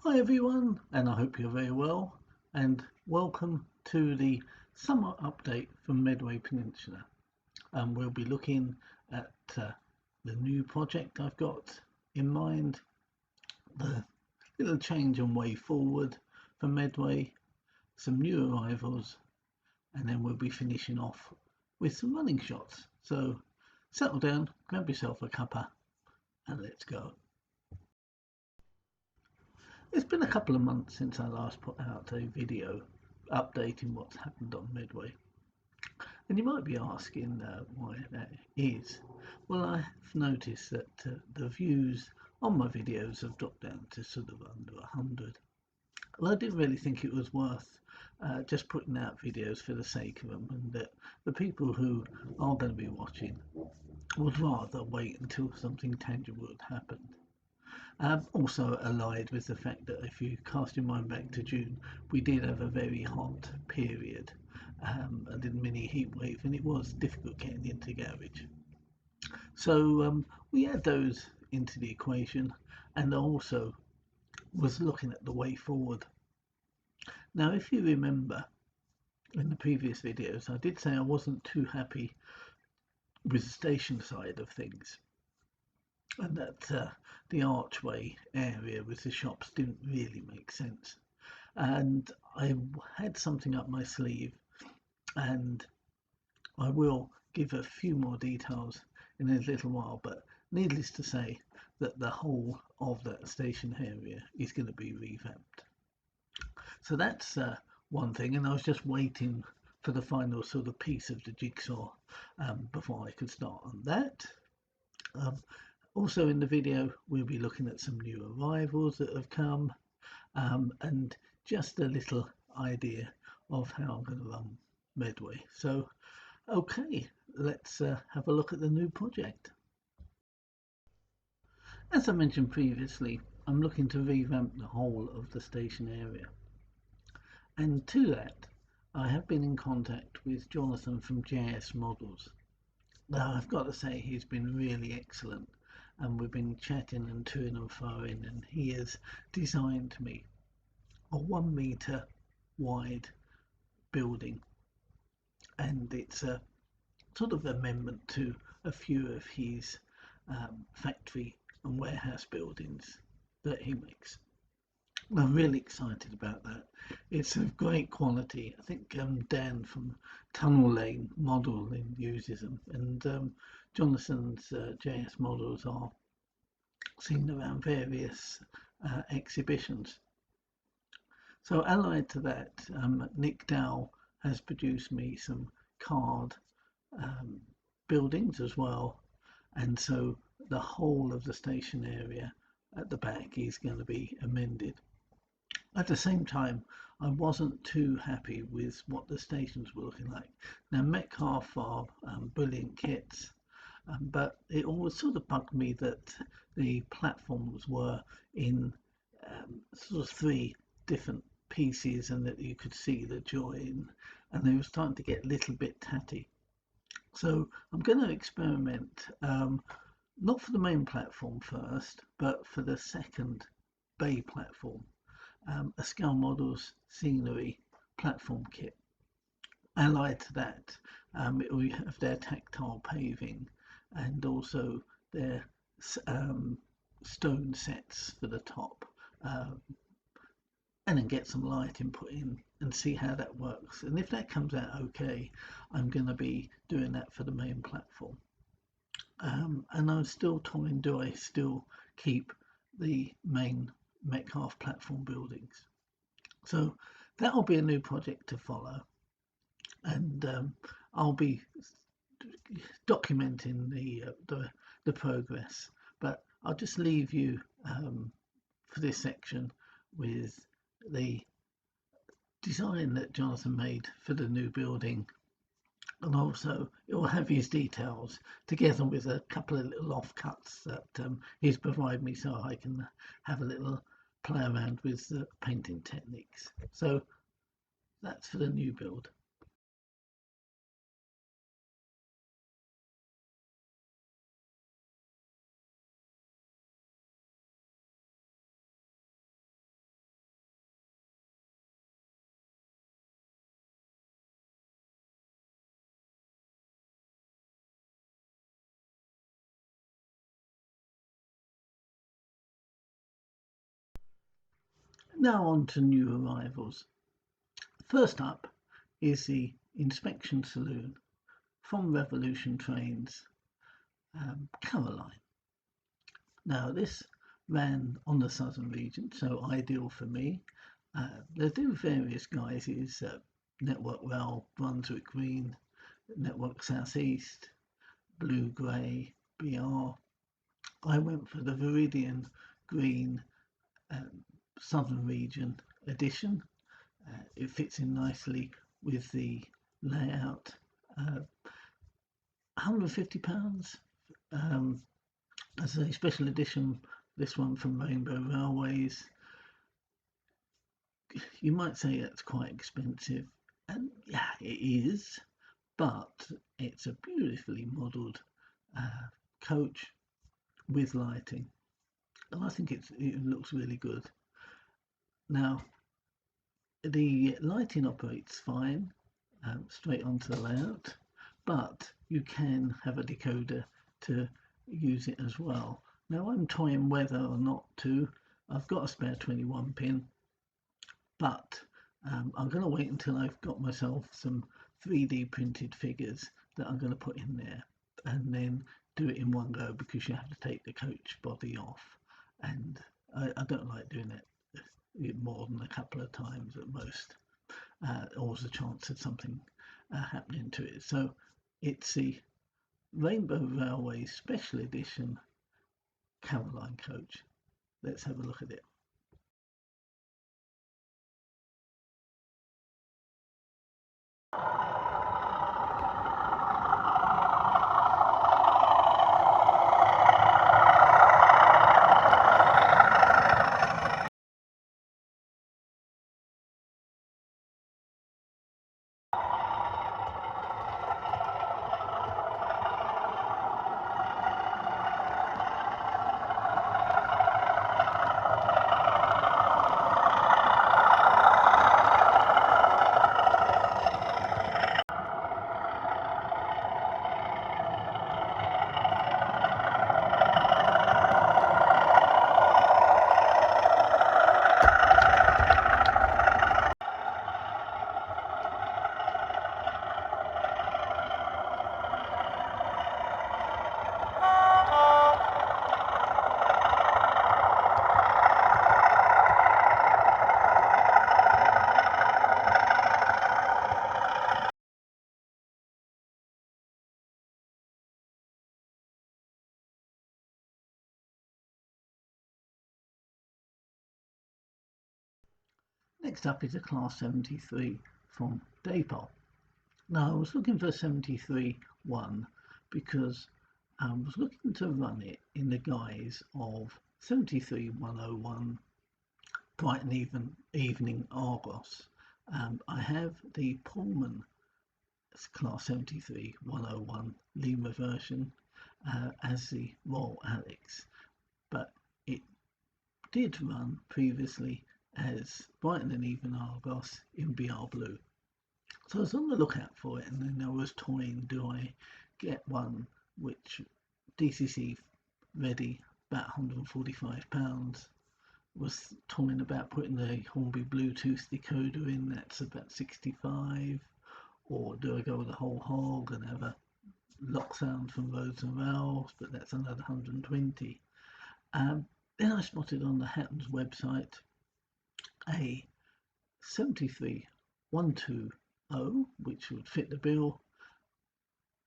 Hi everyone, and I hope you're very well, and welcome to the summer update from Medway Peninsula. We'll be looking at the new project I've got in mind, the little change and way forward for Medway, some new arrivals, and then we'll be finishing off with some running shots. So settle down, grab yourself a cuppa, and let's go. It's been a couple of months since I last put out a video updating what's happened on Medway. And you might be asking why that is. Well, I've noticed that the views on my videos have dropped down to sort of under 100. Well, I didn't really think it was worth just putting out videos for the sake of them, and that the people who are going to be watching would rather wait until something tangible had happened. Also allied with the fact that if you cast your mind back to June, we did have a very hot period, a little mini heat wave, and it was difficult getting into garage. So we add those into the equation, and I also was looking at the way forward. Now, if you remember in the previous videos, I did say I wasn't too happy with the station side of things, and that the archway area with the shops didn't really make sense. And I had something up my sleeve, and I will give a few more details in a little while, but needless to say that the whole of that station area is going to be revamped. So that's one thing, and I was just waiting for the final sort of piece of the jigsaw before I could start on that. Also in the video, we'll be looking at some new arrivals that have come, and just a little idea of how I'm going to run Medway. So, okay, let's have a look at the new project. As I mentioned previously, I'm looking to revamp the whole of the station area. And to that, I have been in contact with Jonathan from JS Models. Now, I've got to say, he's been really excellent, and we've been chatting and toing and froing, and he has designed me a 1 meter wide building, and it's a sort of amendment to a few of his factory and warehouse buildings that he makes. I'm really excited about that. It's of great quality. I think Dan from Tunnel Lane Modeling uses them, and Jonathan's JS models are seen around various exhibitions. So allied to that, Nick Dow has produced me some card um, buildings as well, and so the whole of the station area at the back is going to be amended. At the same time, I wasn't too happy with what the stations were looking like. Now, Metcalfe are brilliant kits, but it always sort of bugged me that the platforms were in sort of three different pieces, and that you could see the join, and they were starting to get a little bit tatty. So I'm going to experiment, not for the main platform first, but for the second bay platform, a Scale Models scenery platform kit. Allied to that, we have their tactile paving, and also their stone sets for the top, and then get some lighting put in and see how that works. And if that comes out okay, I'm going to be doing that for the main platform. And I'm still toying, do I still keep the main Metcalfe platform buildings? So that'll be a new project to follow, and I'll be documenting the progress. But I'll just leave you for this section with the design that Jonathan made for the new building, and also it will have his details together with a couple of little offcuts that he's provided me, so I can have a little play around with the painting techniques. So that's for the new build. Now on to new arrivals. First up is the inspection saloon from Revolution Trains, Caroline. Now this ran on the southern region, so ideal for me. They do various guises, Network Rail, Brunswick Green, Network Southeast, Blue Grey, BR. I went for the Viridian Green Southern Region edition. It fits in nicely with the layout. £150 as a special edition. This one from Rainbow Railways. You might say it's quite expensive, and yeah, it is, but it's a beautifully modelled coach with lighting, and I think it looks really good. Now, the lighting operates fine, straight onto the layout, but you can have a decoder to use it as well. Now, I'm toying whether or not to. I've got a spare 21 pin, but I'm going to wait until I've got myself some 3D printed figures that I'm going to put in there, and then do it in one go, because you have to take the coach body off, and I don't like doing it more than a couple of times at most. Always a chance of something happening to it. So it's the Rainbow Railway Special Edition Caroline coach. Let's have a look at it. Next up is a Class 73 from Daypol. Now I was looking for a 73-1 because I was looking to run it in the guise of 73-101 Bright and Evening Argos. I have the Pullman Class 73-101 Lima version as the Royal Alex, but it did run previously as Brighton and Even Argos in BR Blue. So I was on the lookout for it, and then I was toying, do I get one which DCC ready, about £145, was toying about putting the Hornby Bluetooth decoder in, that's about 65, or do I go with the whole hog and have a lock sound from Roads and Rails, but that's another 120. Then I spotted on the Hatton's website a 73-120, which would fit the bill,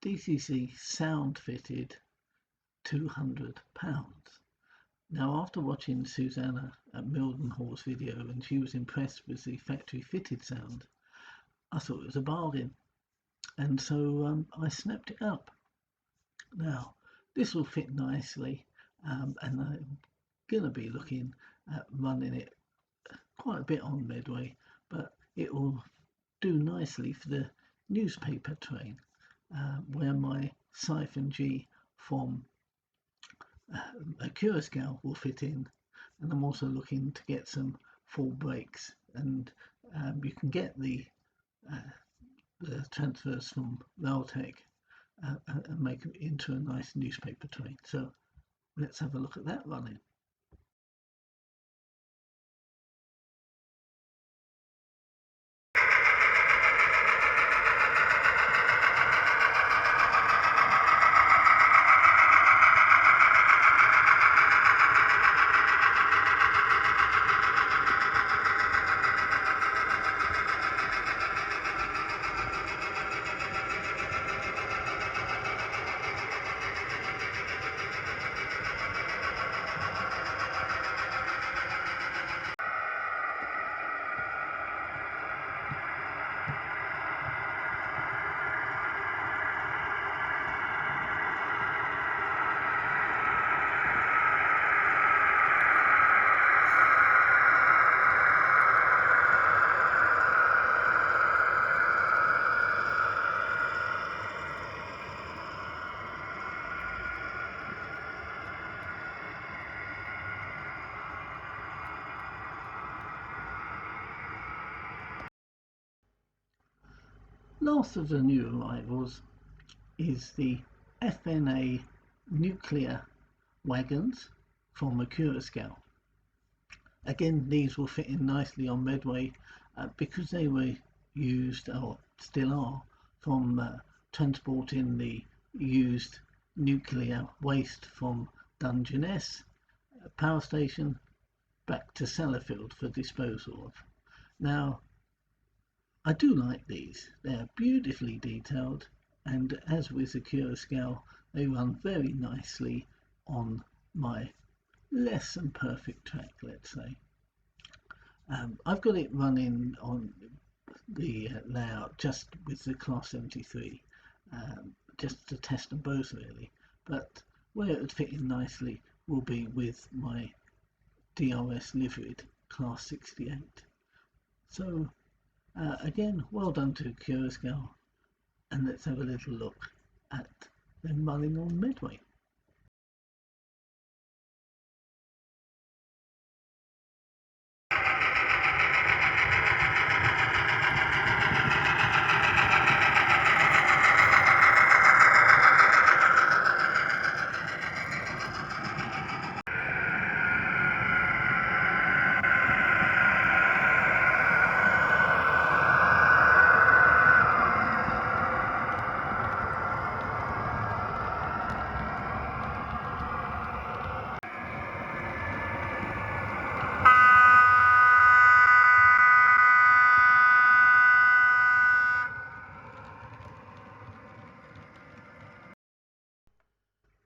DCC sound fitted, £200. Now, after watching Susanna at Mildenhall's video, and she was impressed with the factory fitted sound, I thought it was a bargain, and so I snapped it up. Now, this will fit nicely, and I'm going to be looking at running it quite a bit on Medway, but it will do nicely for the newspaper train, where my Siphon G from a Curacao will fit in, and I'm also looking to get some full brakes, and you can get the transfers from Railtech and make it into a nice newspaper train. So let's have a look at that running. Last of the new arrivals is the FNA nuclear wagons from Scale. Again, these will fit in nicely on Medway because they were used, or still are, from transporting the used nuclear waste from Dungeness power station back to Sellafield for disposal of. Now, I do like these. They're beautifully detailed, and as with the Scale, they run very nicely on my less than perfect track, let's say. I've got it running on the layout just with the Class 73, just to test them both really, but where it would fit in nicely will be with my DRS liveried Class 68. So again, well done to Scale, and let's have a little look at them running on Medway.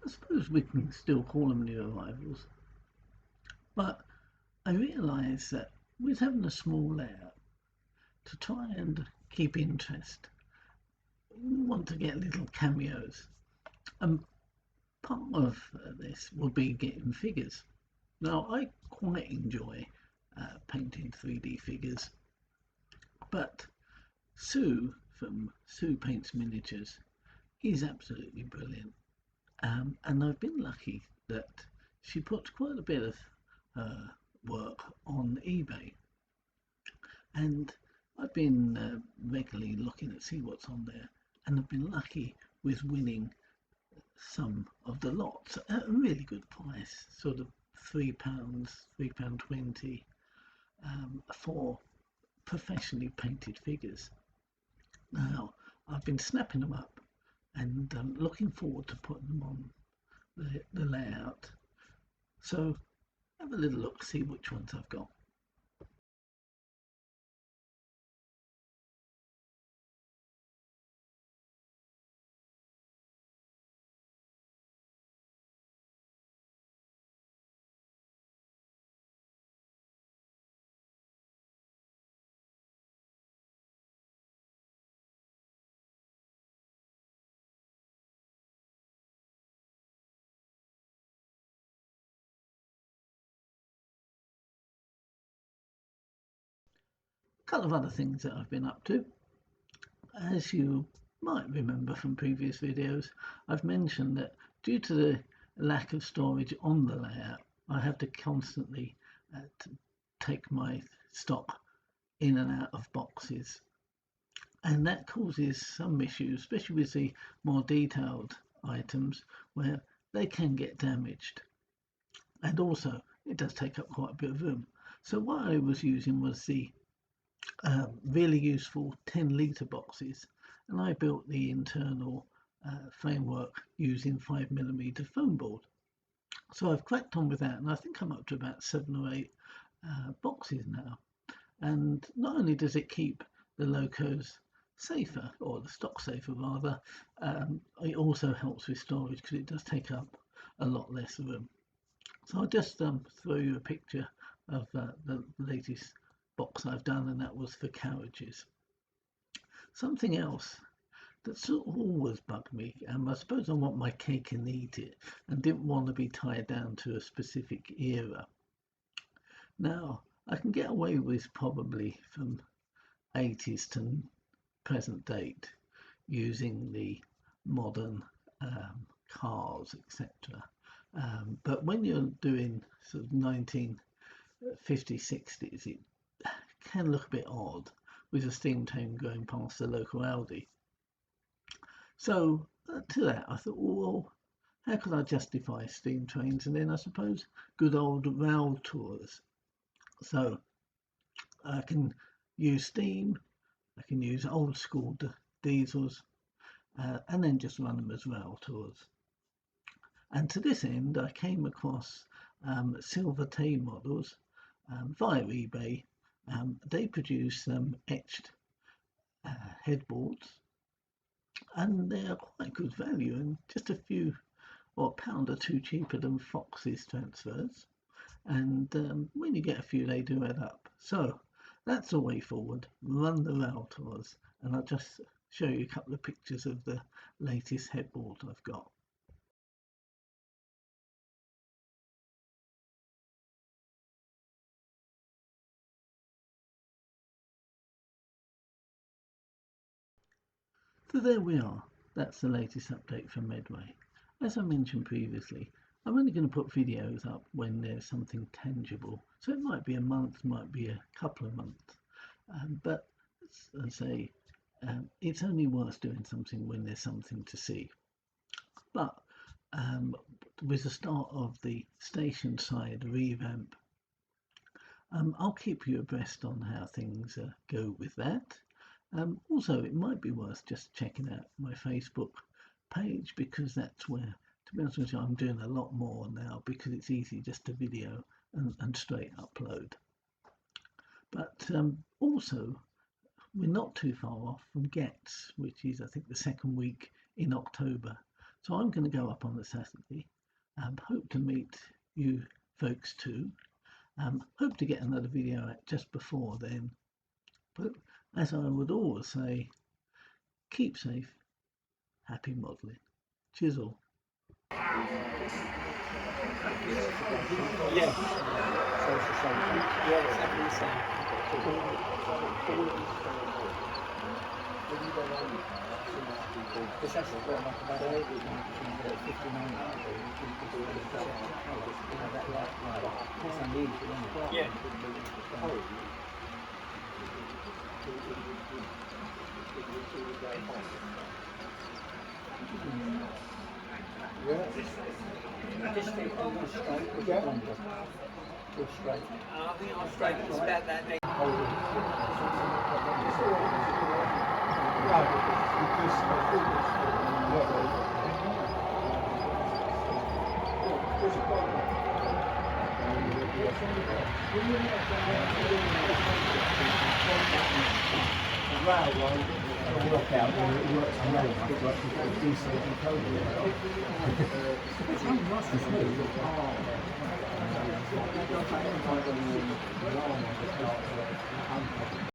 I suppose we can still call them new arrivals, but I realise that with having a small layout, to try and keep interest, we want to get little cameos, and part of this will be getting figures. Now, I quite enjoy painting 3D figures, but Sue from Sue Paints Miniatures is absolutely brilliant. And I've been lucky that she puts quite a bit of work on eBay, and I've been regularly looking to see what's on there, and I've been lucky with winning some of the lots at a really good price, sort of £3, £3.20 for professionally painted figures. Now, I've been snapping them up and looking forward to putting them on the layout. So have a little look, see which ones I've got. A couple of other things that I've been up to. As you might remember from previous videos, I've mentioned that due to the lack of storage on the layout, I have to constantly take my stock in and out of boxes, and that causes some issues, especially with the more detailed items where they can get damaged, and also it does take up quite a bit of room. So what I was using was the really useful 10-litre boxes, and I built the internal framework using 5mm foam board. So I've cracked on with that, and I think I'm up to about 7 or 8 boxes now. And not only does it keep the locos safer, or the stock safer rather, it also helps with storage because it does take up a lot less room. So I'll just throw you a picture of the latest box I've done, and that was for carriages. Something else that's always bugged me, and I suppose I want my cake and eat it, and didn't want to be tied down to a specific era. Now, I can get away with probably from 80s to present date using the modern cars, etc. But when you're doing sort of 1950s, 60s, it can look a bit odd with a steam train going past the local Aldi. So to that I thought, well, how could I justify steam trains? And then I suppose good old rail tours. So I can use steam, I can use old school diesels, and then just run them as rail tours. And to this end, I came across Silver Tay Models via eBay. They produce etched headboards, and they are quite good value and just a few or a pound or two cheaper than Fox's transfers. And when you get a few, they do add up. So that's the way forward. Run the rail tours, and I'll just show you a couple of pictures of the latest headboard I've got. So there we are. That's the latest update from Medway. As I mentioned previously, I'm only going to put videos up when there's something tangible. So it might be a month, might be a couple of months. But as I say, it's only worth doing something when there's something to see. But with the start of the station side revamp, I'll keep you abreast on how things go with that. Also, it might be worth just checking out my Facebook page, because that's where, to be honest with you, I'm doing a lot more now because it's easy just to video and straight upload. But also, we're not too far off from Gets, which is I think the second week in October. So I'm going to go up on the Saturday. Hope to meet you folks too. Hope to get another video out just before then. But as I would always say, keep safe, happy modelling. Cheers all. Yes. So it's the same thing. Yeah, exactly the same. It's actually got like about 59. It's unusual, isn't it? Yeah. Just straight, straight. I think I'm straight, it's about that next. Railway, work out where it works on rail, it works with diesel and coal. It's nice and smooth.